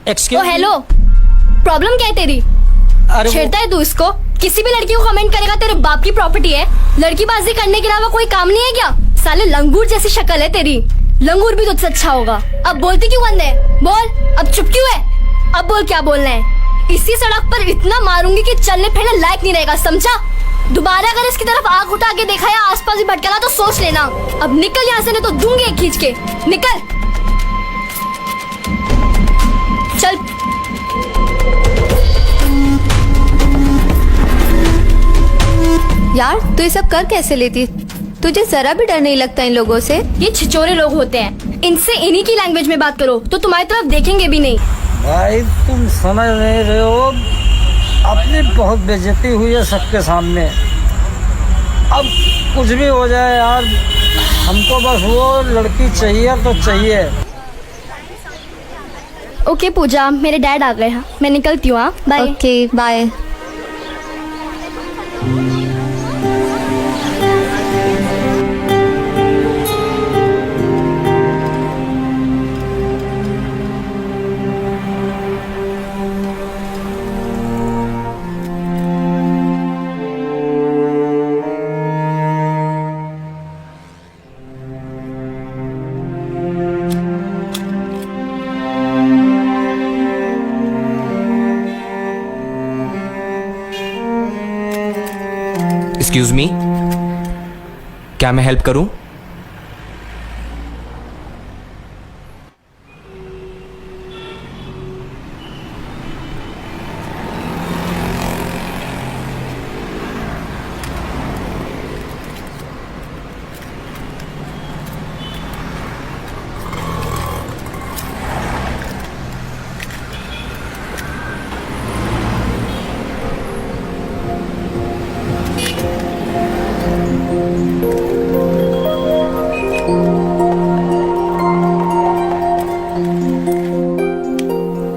Excuse ओ hello, problem क्या है तेरी? अरे छेड़ता है तू इसको? किसी भी लड़की को कमेंट करेगा तेरे बाप की प्रॉपर्टी है। लड़कीबाजी करने के अलावा कोई काम नहीं है क्या? साले लंगूर जैसी शक्ल है तेरी। लंगूर भी तुझसे अच्छा होगा। अब बोलती क्यों बंद है? बोल, अब चुप क्यों है? अब बोल क्या बोलना है। इसी सड़क पर इतना मारूंगी कि चलने फिरने लायक नहीं रहेगा, समझा? दोबारा अगर इसकी तरफ आंख उठा के देखा या आसपास भी भटका तो सोच लेना। अब निकल यहाँ से, नहीं तो दूंगी एक खींच के। निकल, चल। यार तू ये सब कर कैसे लेती? तुझे जरा भी डर नहीं लगता इन लोगों से? ये छिचोरे लोग होते हैं, इनसे इन्हीं की लैंग्वेज में बात करो तो तुम्हारी तरफ देखेंगे भी नहीं। भाई तुम समझ नहीं रहे हो, अपनी बहुत बेइज्जती हुई है सबके सामने। अब कुछ भी हो जाए यार, हमको बस वो लड़की चाहिए तो चाहिए। ओके पूजा, मेरे डैड आ गए हैं, मैं निकलती हूँ। Bye. Okay bye. Excuse me, क्या मैं हेल्प करूं?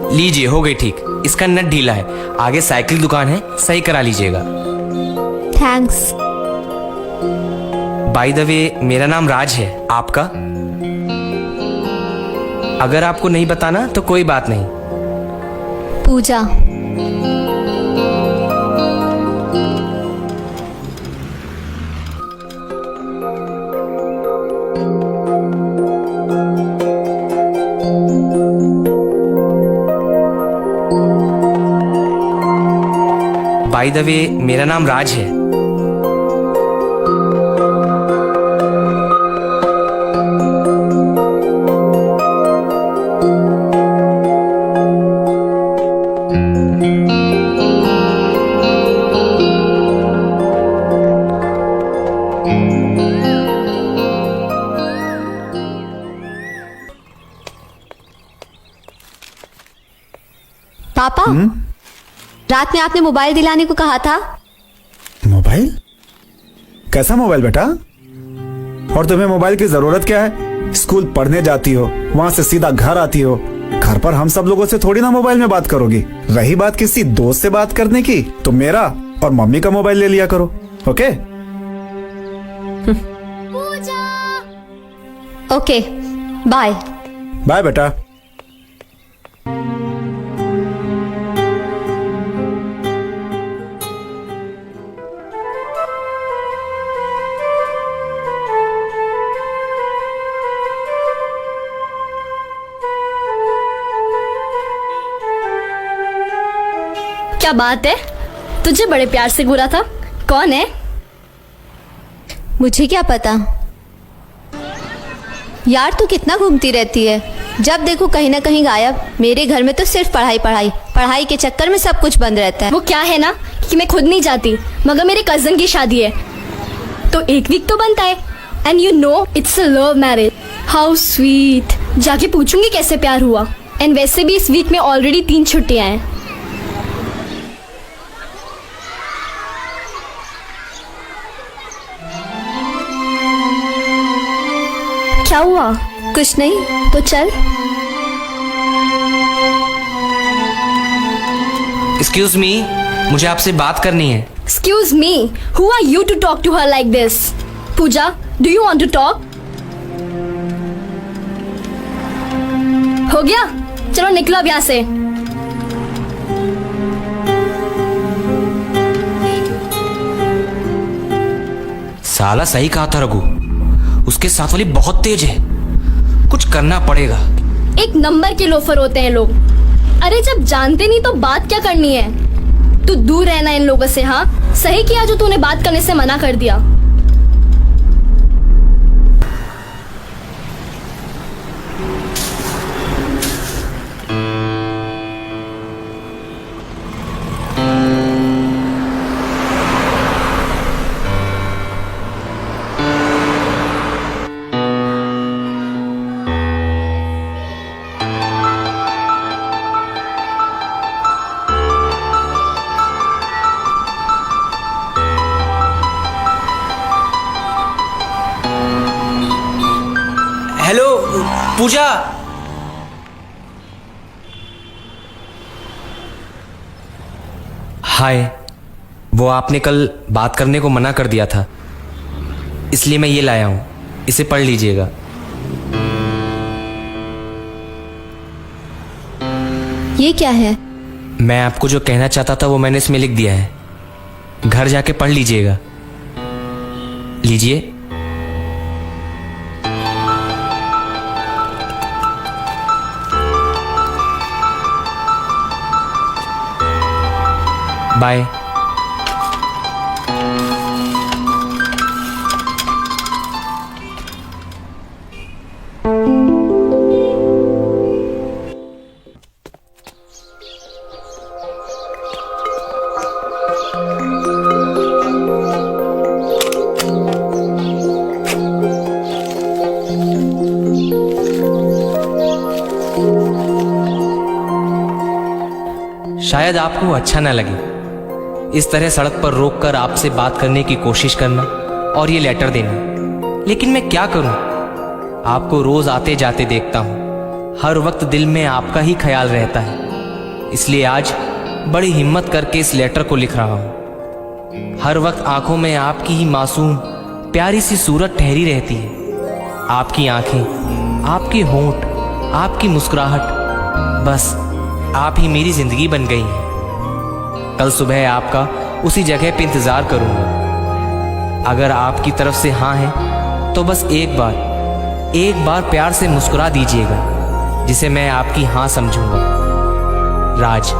लीजिए, हो गई ठीक। इसका नट ढीला है, आगे साइकिल दुकान है, सही करा लीजिएगा। थैंक्स। बाय द वे, मेरा नाम राज है, आपका? अगर आपको नहीं बताना तो कोई बात नहीं। पूजा। बाय द वे, मेरा नाम राज है। पापा, रात में आपने मोबाइल दिलाने को कहा था। मोबाइल? कैसा मोबाइल बेटा? और तुम्हें मोबाइल की जरूरत क्या है? स्कूल पढ़ने जाती हो, वहां से सीधा घर आती हो। घर पर हम सब लोगों से थोड़ी ना मोबाइल में बात करोगी। रही बात किसी दोस्त से बात करने की, तो मेरा और मम्मी का मोबाइल ले लिया करो। ओके? Okay bye. बाय बेटा। क्या बात है, तुझे बड़े प्यार से घूरा था। कौन है? मुझे क्या पता। यार तू कितना घूमती रहती है, जब देखो कहीं ना कहीं गायब। मेरे घर में तो सिर्फ पढ़ाई पढ़ाई पढ़ाई के चक्कर में सब कुछ बंद रहता है। वो क्या है ना कि मैं खुद नहीं जाती, मगर मेरे कजन की शादी है तो एक वीक तो बनता है। And you know it's a love marriage. How sweet. जाके पूछूंगी कैसे प्यार हुआ। एंड वैसे भी इस वीक में ऑलरेडी 3 छुट्टियां हैं। क्या हुआ? कुछ नहीं। तो चल। एक्सक्यूज मी, मुझे आपसे बात करनी है। Excuse me, who are you to talk to her like this? Pooja, do you want to talk? हो गया? चलो निकलो अब यहाँ से। साला सही कहा था रघु, उसके साथ वाली बहुत तेज है, कुछ करना पड़ेगा। एक नंबर के लोफर होते हैं लोग। अरे जब जानते नहीं तो बात क्या करनी है। तू दूर रहना इन लोगों से। हाँ सही किया जो तूने बात करने से मना कर दिया। हेलो पूजा। हाय, वो आपने कल बात करने को मना कर दिया था, इसलिए मैं ये लाया हूं, इसे पढ़ लीजिएगा। ये क्या है? मैं आपको जो कहना चाहता था वो मैंने इसमें लिख दिया है, घर जाके पढ़ लीजिएगा। लीजिए। बाय। शायद आपको अच्छा ना लगे इस तरह सड़क पर रोककर आपसे बात करने की कोशिश करना और ये लेटर देना, लेकिन मैं क्या करूं? आपको रोज आते जाते देखता हूं, हर वक्त दिल में आपका ही ख्याल रहता है, इसलिए आज बड़ी हिम्मत करके इस लेटर को लिख रहा हूं। हर वक्त आंखों में आपकी ही मासूम प्यारी सी सूरत ठहरी रहती है। आपकी आंखें, आपके होंठ, आपकी मुस्कुराहट, बस आप ही मेरी जिंदगी बन गई हैं। कल सुबह आपका उसी जगह पे इंतजार करूंगा। अगर आपकी तरफ से हाँ है तो बस एक बार प्यार से मुस्कुरा दीजिएगा, जिसे मैं आपकी हाँ समझूंगा। राज।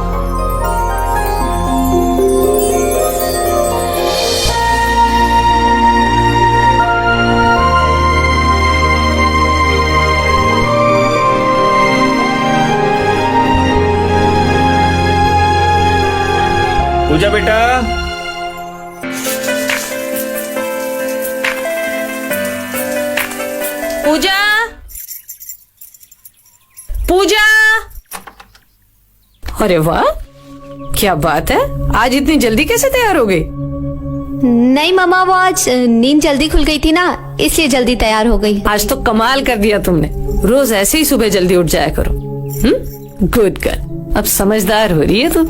पूजा बेटा, पूजा, पूजा। अरे वाह, क्या बात है, आज इतनी जल्दी कैसे तैयार हो गई? नहीं मामा, वो आज नींद जल्दी खुल गई थी ना, इसलिए जल्दी तैयार हो गई। आज तो कमाल कर दिया तुमने। रोज ऐसे ही सुबह जल्दी उठ जाया करो। गुड गर्ल, अब समझदार हो रही है तू।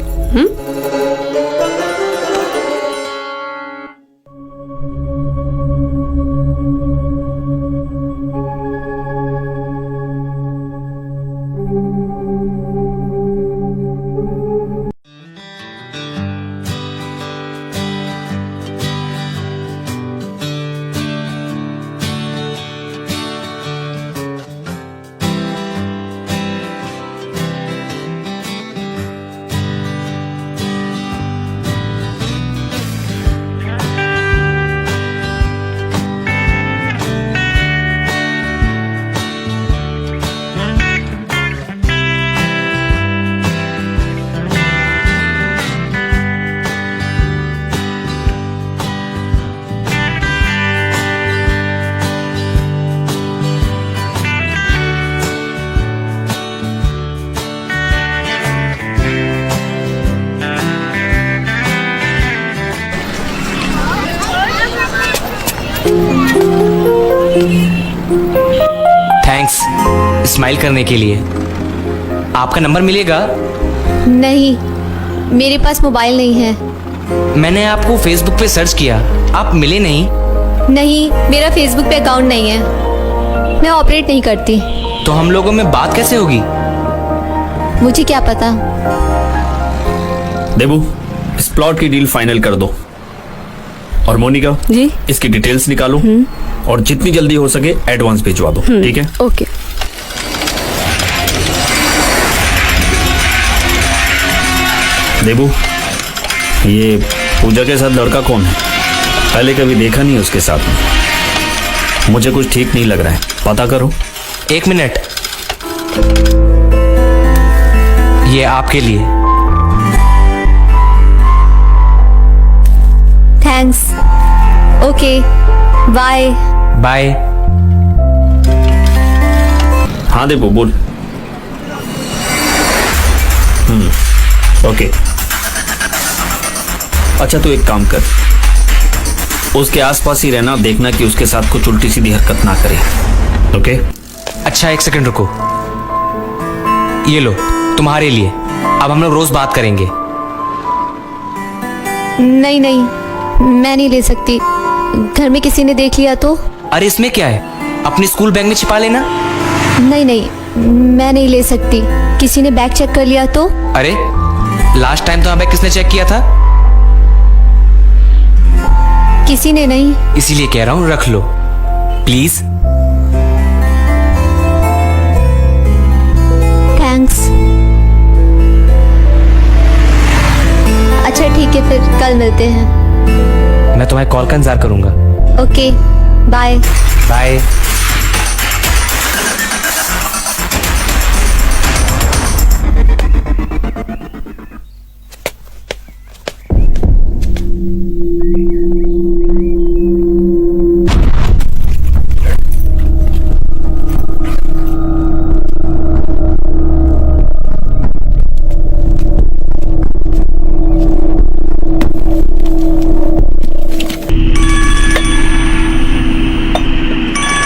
थैंक्स स्माइल करने के लिए। आपका नंबर मिलेगा? नहीं, मेरे पास मोबाइल नहीं है। मैंने आपको फेसबुक पे सर्च किया, आप मिले नहीं। नहीं, मेरा फेसबुक पे अकाउंट नहीं है, मैं ऑपरेट नहीं करती। तो हम लोगों में बात कैसे होगी? मुझे क्या पता। देबू, इस प्लॉट की डील फाइनल कर दो। और मोनिका जी इसकी डिटेल्स निकालो और जितनी जल्दी हो सके एडवांस भिजवा दो, ठीक है? ओके। देबू, ये पूजा के साथ लड़का कौन है? पहले कभी देखा नहीं उसके साथ में। मुझे कुछ ठीक नहीं लग रहा है, पता करो। 1 मिनट, ये आपके लिए। थैंक्स। Okay, bye. बाय। हाँ देबू बोल। ओके। अच्छा तू एक काम कर, उसके आसपास ही रहना, देखना कि उसके साथ कुछ उल्टी सीधी हरकत ना करे। ओके? अच्छा 1 सेकंड रुको, ये लो तुम्हारे लिए। अब हम लोग रोज बात करेंगे। नहीं नहीं, मैं नहीं ले सकती। घर में किसी ने देख लिया तो? अरे इसमें क्या है, अपनी स्कूल बैग में छिपा लेना। नहीं नहीं, मैं नहीं ले सकती। किसी ने बैग चेक कर लिया तो? अरे लास्ट टाइम तो बैग किसने चेक किया था? किसी ने नहीं। इसीलिए कह रहा हूँ रख लो प्लीज। थैंक्स। अच्छा ठीक है, फिर कल मिलते हैं। मैं तुम्हारे कॉल का इंतजार करूंगा। Okay, bye. बाय।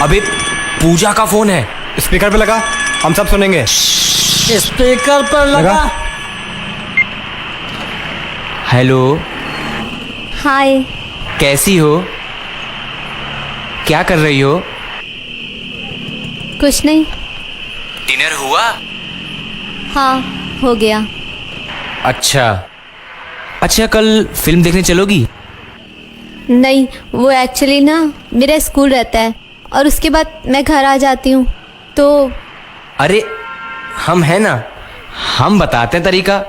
अबे पूजा का फोन है। स्पीकर पे लगा, हम सब सुनेंगे। स्पीकर पर लगा। हेलो, हाय। कैसी हो? क्या कर रही हो? कुछ नहीं। डिनर हुआ? हाँ, हो गया। अच्छा अच्छा, कल फिल्म देखने चलोगी? नहीं, वो एक्चुअली ना मेरा स्कूल रहता है और उसके बाद मैं घर आ जाती हूँ तो। अरे हम हैं ना, हम बताते हैं तरीका।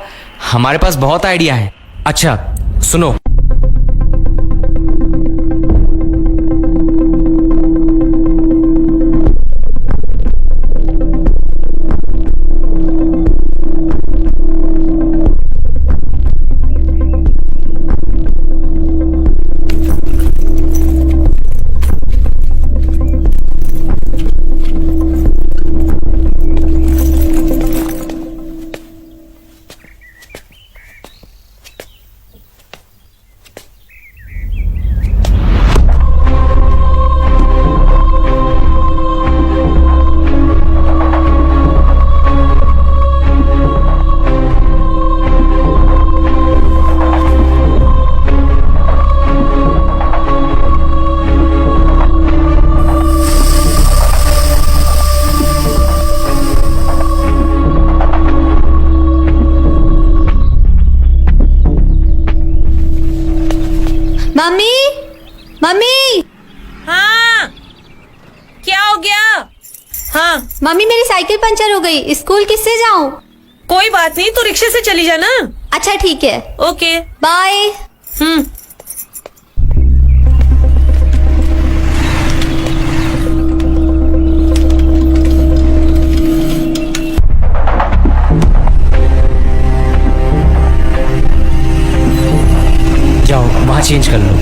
हमारे पास बहुत आइडिया है। अच्छा सुनो, मम्मी, मम्मी। हाँ, क्या हो गया? हाँ, मम्मी मेरी साइकिल पंचर हो गई, स्कूल किससे जाऊं? कोई बात नहीं, तो रिक्शे से चली जाना। अच्छा ठीक है, ओके, बाय। जाओ वहां चेंज कर लो,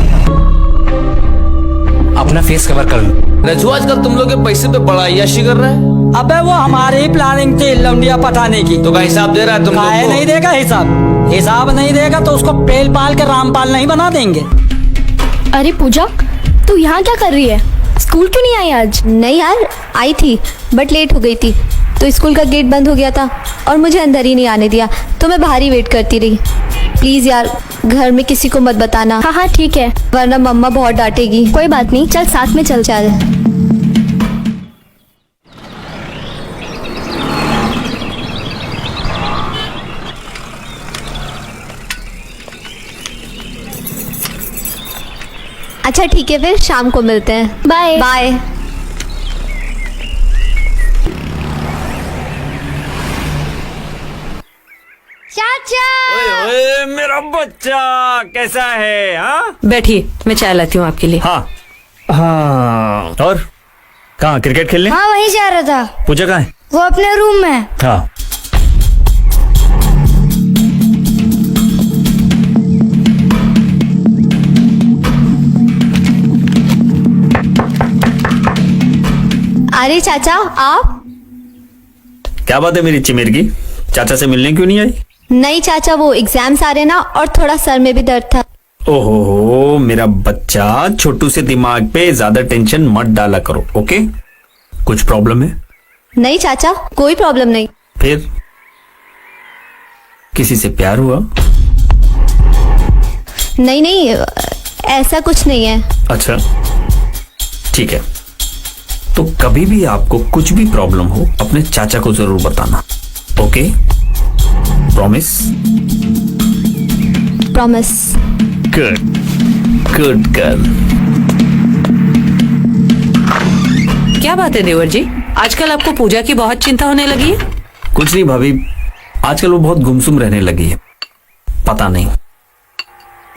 अपना फेस कवर कर लो। रजू आजकल तुम लोग के पैसे पे बड़ा अय्याशी कर रहा है। अबे वो हमारी ही प्लानिंग थी लौंडिया पटाने की। तो का हिसाब दे रहा है तुम लोग काहे को? नहीं देगा हिसाब? हिसाब नहीं देगा तो उसको पेल पाल के रामपाल नहीं बना देंगे। अरे पूजा, तू यहाँ क्या कर रही है? स्कूल क्यों नहीं आई आज? नहीं यार, आई थी बट लेट हो गई थी तो स्कूल का गेट बंद हो गया था और मुझे अंदर ही नहीं आने दिया तो मैं बाहर ही वेट करती रही। प्लीज यार, घर में किसी को मत बताना। हाँ हाँ ठीक है, वरना मम्मा बहुत डांटेगी। कोई बात नहीं, चल साथ में चल। चल। अच्छा ठीक है, फिर शाम को मिलते हैं। बाय। बाय। चाचा ओए मेरा बच्चा कैसा है? हाँ बैठिए, मैं चाय लाती हूँ आपके लिए। हाँ हाँ। और कहाँ क्रिकेट खेलने? हाँ वहीं जा रहा था। पूजा कहाँ है? वो अपने रूम में है। हाँ। अरे चाचा आप? क्या बात है मेरी चिमिरगी, चाचा से मिलने क्यों नहीं आई? नहीं चाचा, वो एग्जाम्स आ रहे ना और थोड़ा सर में भी दर्द था। ओहो मेरा बच्चा, छोटू से दिमाग पे ज्यादा टेंशन मत डाला करो, ओके? कुछ प्रॉब्लम है? नहीं चाचा, कोई प्रॉब्लम नहीं। फिर किसी से प्यार हुआ? नहीं नहीं, ऐसा कुछ नहीं है। अच्छा ठीक है, तो कभी भी आपको कुछ भी प्रॉब्लम हो अपने चाचा को जरूर बताना, okay? Promise? Promise. Good good girl. क्या बात है देवर जी, आजकल आपको पूजा की बहुत चिंता होने लगी है? कुछ नहीं भाभी, आजकल वो बहुत गुमसुम रहने लगी है, पता नहीं।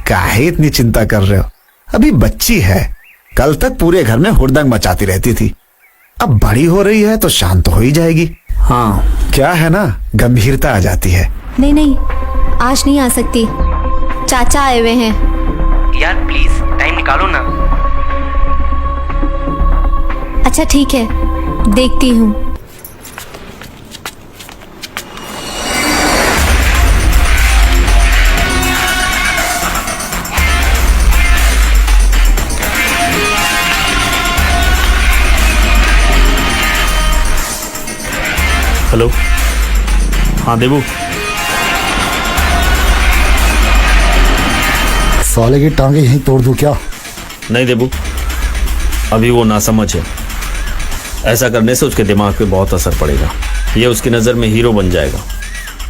काहे इतनी चिंता कर रहे हो? अभी बच्ची है, कल तक पूरे घर में हुड़दंग मचाती रहती थी। अब बड़ी हो रही है तो शांत हो ही जाएगी। हाँ क्या है ना, गंभीरता आ जाती है। नहीं नहीं, आज नहीं आ सकती, चाचा आए हुए हैं। यार प्लीज टाइम निकालो ना। अच्छा ठीक है, देखती हूँ। हेलो, हाँ देवू। साले की टांगे यहीं तोड़ दूं क्या? नहीं देवू, अभी वो नासमझ है, ऐसा करने से उसके दिमाग पे बहुत असर पड़ेगा, ये उसकी नजर में हीरो बन जाएगा।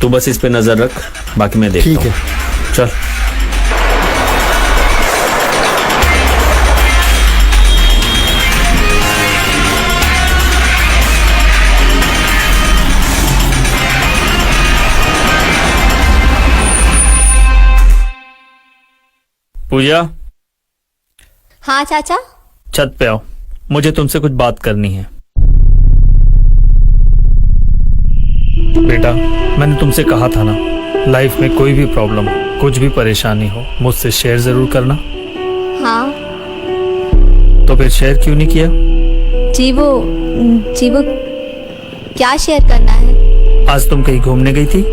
तू बस इस पे नजर रख, बाकी मैं देखता हूँ। ठीक है। चल। पूजा, हाँ चाचा। छत पे आओ, मुझे तुमसे कुछ बात करनी है। बेटा, मैंने तुमसे कहा था ना, लाइफ में कोई भी प्रॉब्लम, कुछ भी परेशानी हो, मुझसे शेयर जरूर करना। हाँ तो फिर शेयर क्यों नहीं किया? जी वो क्या शेयर करना है? आज तुम कहीं घूमने गई थी?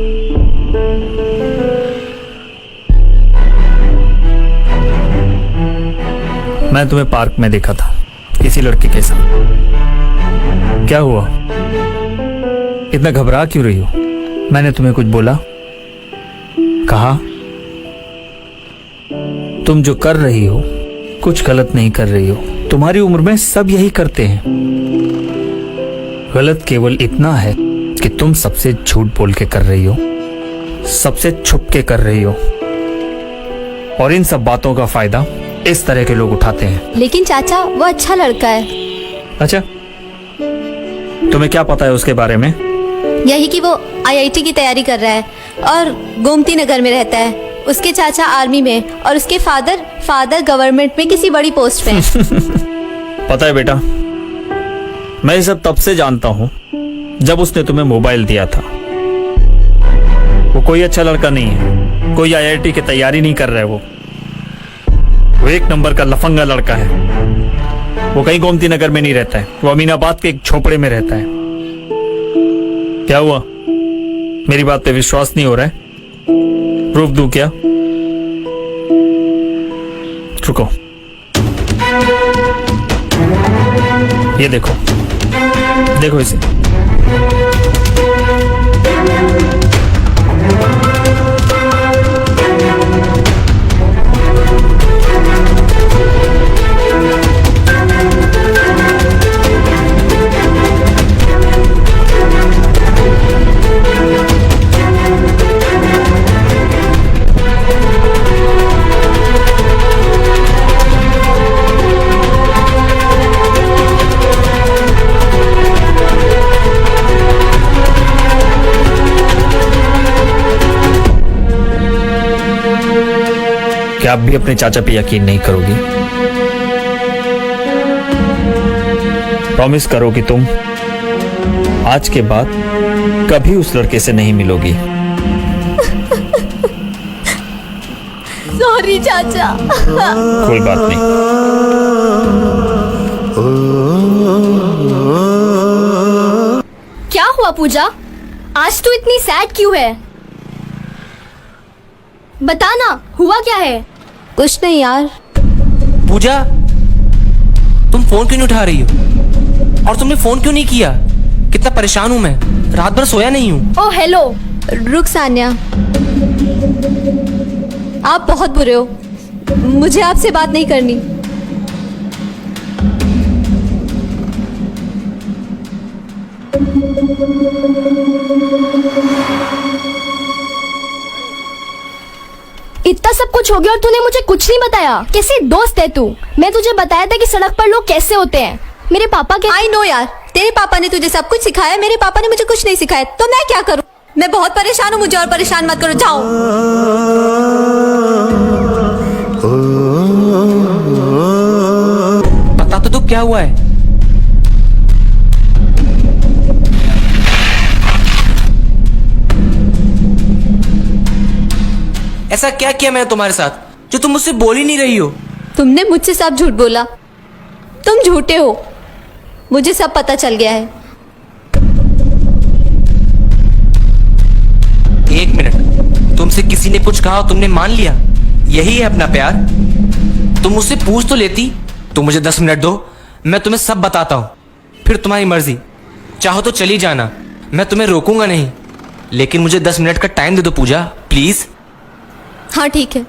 मैं तुम्हें पार्क में देखा था किसी लड़के के साथ। क्या हुआ, इतना घबरा क्यों रही हो? मैंने तुम्हें कुछ बोला? कहा? तुम जो कर रही हो कुछ गलत नहीं कर रही हो, तुम्हारी उम्र में सब यही करते हैं। गलत केवल इतना है कि तुम सबसे झूठ बोल के कर रही हो, सबसे छुप के कर रही हो, और इन सब बातों का फायदा इस तरह के लोग उठाते हैं। लेकिन चाचा वो अच्छा लड़का है। अच्छा, तुम्हें क्या पता है उसके बारे में? यही कि वो आईआईटी की तैयारी कर रहा है और गोमती नगर में रहता है। उसके चाचा आर्मी में और उसके फादर गवर्नमेंट में किसी बड़ी पोस्ट पे हैं। पता है बेटा, मैं ये सब तब से जानता हूँ जब उसने तुम्हें मोबाइल दिया था। वो कोई अच्छा लड़का नहीं है, कोई आईआईटी की तैयारी नहीं कर रहा है। वो एक नंबर का लफंगा लड़का है। वो कहीं गोमती नगर में नहीं रहता है, वो अमीनाबाद के एक झोपड़े में रहता है। क्या हुआ, मेरी बात पे विश्वास नहीं हो रहा है? प्रूफ दूं क्या? रुको, ये देखो, देखो इसे। आप भी अपने चाचा पे यकीन नहीं करोगी? प्रॉमिस करो कि तुम आज के बाद कभी उस लड़के से नहीं मिलोगी। सॉरी चाचा। कोई बात नहीं। क्या हुआ पूजा? आज तू इतनी सैड क्यों है? बता ना, हुआ क्या है? कुछ नहीं यार। पूजा, तुम फोन क्यों नहीं उठा रही हो? और तुमने फोन क्यों नहीं किया? कितना परेशान हूं मैं, रात भर सोया नहीं हूं। ओ हेलो। रुक सान्या, आप बहुत बुरे हो, मुझे आपसे बात नहीं करनी। इतना सब कुछ हो गया और तूने मुझे कुछ नहीं बताया। कैसी दोस्त है तू? मैं तुझे बताया था कि सड़क पर लोग कैसे होते हैं। मेरे पापा के आई नो यार, तेरे पापा ने तुझे सब कुछ सिखाया, मेरे पापा ने मुझे कुछ नहीं सिखाया, तो मैं क्या करूं? मैं बहुत परेशान हूं, मुझे और परेशान मत करो, जाओ। बता तो क्या हुआ है? ऐसा क्या किया मैंने तुम्हारे साथ जो तुम मुझसे बोल ही नहीं रही हो? तुमने मुझसे सब झूठ बोला, तुम झूठे हो, मुझे सब पता चल गया है। एक मिनट, तुमसे किसी ने कुछ कहा और तुमने मान लिया? यही है अपना प्यार? तुम मुझसे पूछ तो लेती। तुम मुझे 10 मिनट दो, मैं तुम्हें सब बताता हूं, फिर तुम्हारी मर्जी। चाहो तो चली जाना, मैं तुम्हें रोकूंगा नहीं, लेकिन मुझे 10 मिनट का टाइम दे दो पूजा, प्लीज। हाँ ठीक है,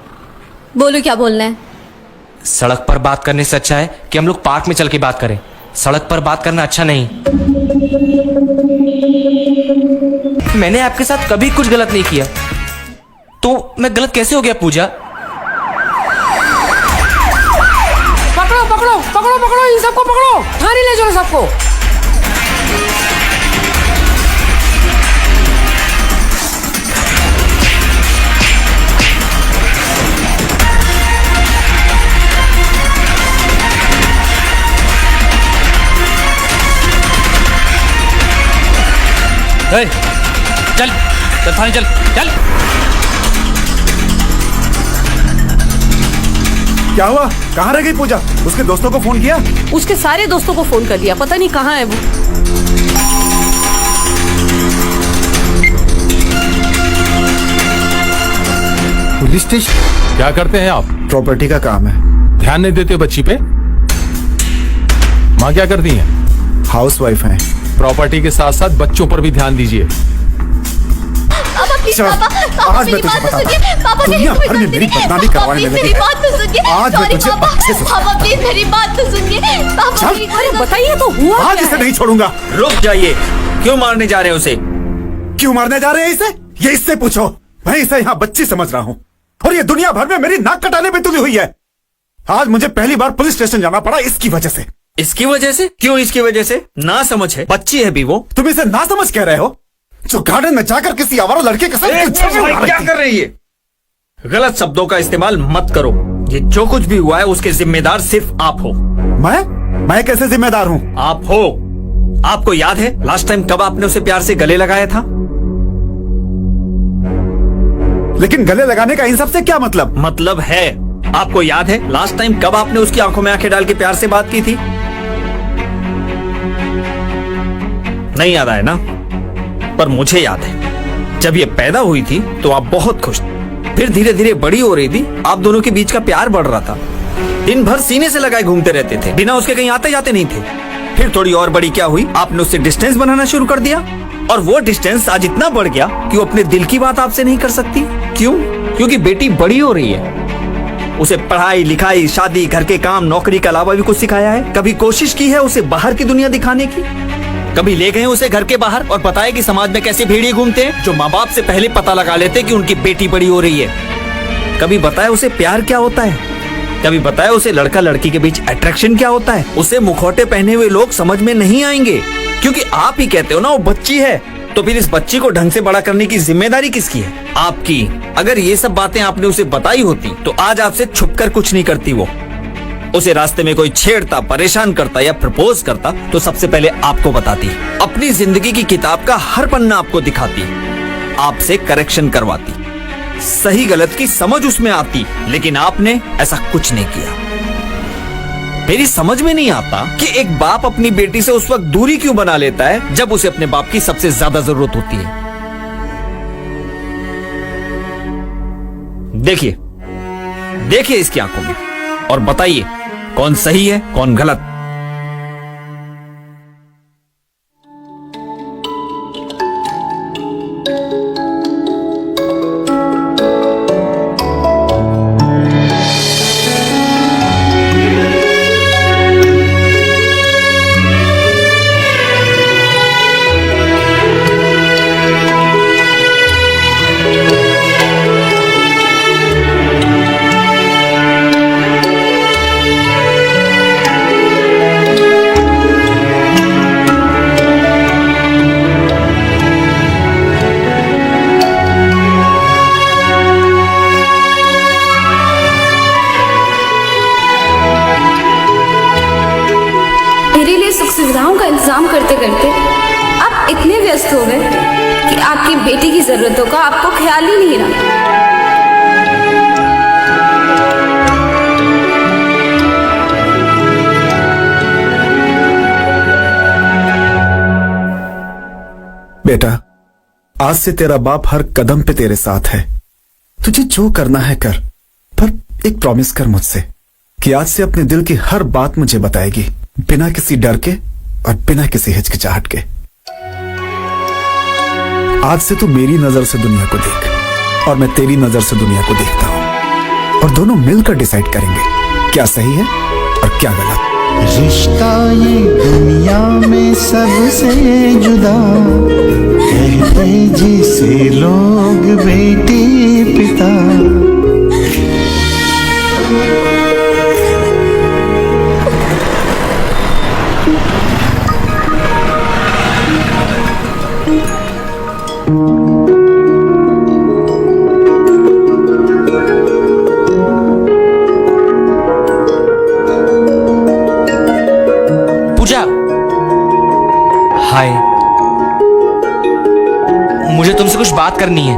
बोलो क्या बोलना है। सड़क पर बात करने से अच्छा है कि हम लोग पार्क में चल के बात करें। सड़क पर बात करना अच्छा नहीं। मैंने आपके साथ कभी कुछ गलत नहीं किया, तो मैं गलत कैसे हो गया पूजा? पकड़ो पकड़ो पकड़ो पकड़ो, इन सबको पकड़ो, थाने ले जाओ सबको। ए, चल चल थाने चल चल। क्या हुआ? कहाँ रह गई पूजा? उसके दोस्तों को फोन किया? उसके सारे दोस्तों को फोन कर लिया, पता नहीं कहाँ है वो। Police station? क्या करते हैं आप? प्रॉपर्टी का काम है। ध्यान नहीं देते बच्ची पे? माँ क्या करती हैं? हाउस वाइफ है। प्रॉपर्टी के साथ साथ बच्चों पर भी ध्यान दीजिए। पापा प्लीज, चल, पापा आज मैं मेरी तुझे बात तो बताता सुनिए, हूँ। पापा मेरी दुनिया कोई भर में गलती मेरी नहीं है। बदनामी पापा, करवाने प्लीज में लगी मेरी है। बात तो सुनिए। आज मैं सॉरी तुझे पापा, अच्छे से पापा प्लीज मेरी बात तो सुनिए। पापा चल। मेरी अरे बताइए तो हुआ आज क्या इसे है? नहीं छोड़ूंगा। रुक जाइए, क्यों मारने जा रहे हैं उसे? क्यों मारने जा रहे हैं इसे? ये इससे पूछो। मैं इसे यहाँ बच्ची समझ रहा हूँ और ये दुनिया भर में मेरी नाक कटाने पे तुली हुई है। आज मुझे पहली बार पुलिस स्टेशन जाना पड़ा इसकी वजह से। इसकी वजह से? क्यों इसकी वजह से? ना समझ है, बच्ची है भी वो। तुम इसे ना समझ कह रहे हो जो गार्डन में जाकर किसी आवारा लड़के के साथ क्या कर रही है? गलत शब्दों का इस्तेमाल मत करो। ये जो कुछ भी हुआ है उसके जिम्मेदार सिर्फ आप हो। मैं कैसे जिम्मेदार हूँ? आप हो। आपको याद है लास्ट टाइम कब आपने उसे प्यार से गले लगाया था? लेकिन गले लगाने का इन सब से क्या मतलब? मतलब है, आपको याद है लास्ट टाइम कब आपने उसकी आंखों में आंखें डाल के प्यार से बात की थी? नहीं याद आया ना? पर मुझे याद है, जब ये पैदा हुई थी तो आप बहुत खुश थे। फिर धीरे धीरे बड़ी हो रही थी, आप दोनों के बीच का प्यार बढ़ रहा था। दिन भर सीने से लगाए घूमते रहते थे, बिना उसके कहीं आते जाते नहीं थे। फिर थोड़ी और बड़ी क्या हुई, आपने उससे डिस्टेंस बनाना शुरू कर दिया और वो डिस्टेंस आज इतना बढ़ गया कि वो अपने दिल की बात आपसे नहीं कर सकती। क्यों? क्योंकि बेटी बड़ी हो रही है। उसे पढ़ाई लिखाई, शादी, घर के काम, नौकरी के अलावा भी कुछ सिखाया है? कभी कोशिश की है उसे बाहर की दुनिया दिखाने की? कभी ले गए उसे घर के बाहर और बताया कि समाज में कैसे भेड़िए घूमते हैं, जो माँ बाप से पहले पता लगा लेते कि उनकी बेटी बड़ी हो रही है? कभी बताया उसे प्यार क्या होता है? कभी बताया उसे लड़का लड़की के बीच अट्रैक्शन क्या होता है? उसे मुखौटे पहने हुए लोग समझ में नहीं आएंगे, क्योंकि आप ही कहते हो ना वो बच्ची है। तो फिर इस बच्ची को ढंग से बड़ा करने की जिम्मेदारी किसकी है? आपकी। अगर ये सब बातें आपने उसे बताई होती तो आज आपसे छुपकर कुछ नहीं करती वो। उसे रास्ते में कोई छेड़ता, परेशान करता या प्रपोज करता तो सबसे पहले आपको बताती। अपनी जिंदगी की किताब का हर पन्ना आपको दिखाती, आपसे करेक्शन करवाती, सही गलत की समझ उसमें आती। लेकिन आपने ऐसा कुछ नहीं किया। मेरी समझ में नहीं आता कि एक बाप अपनी बेटी से उस वक्त दूरी क्यों बना लेता है जब उसे अपने बाप की सबसे ज्यादा जरूरत होती है। देखिए, देखिए इसकी आंखों में और बताइए कौन सही है कौन गलत। मेरे लिए सुख सुविधाओं का इंतजाम करते करते आप इतने व्यस्त हो गए कि आपकी बेटी की जरूरतों का आपको ख्याल ही नहीं रहा। बेटा, आज से तेरा बाप हर कदम पे तेरे साथ है। तुझे जो करना है कर, पर एक प्रॉमिस कर मुझसे कि आज से अपने दिल की हर बात मुझे बताएगी, बिना किसी डर के और बिना किसी हिचकिचाहट के। आज से तू मेरी नजर से दुनिया को देख और मैं तेरी नजर से दुनिया को देखता हूं, और दोनों मिलकर डिसाइड करेंगे क्या सही है और क्या गलत। रिश्ता ये दुनिया में सबसे जुदा, कहते जिसे लोग बेटी पिता। पूजा, हाय। मुझे तुमसे कुछ बात करनी है।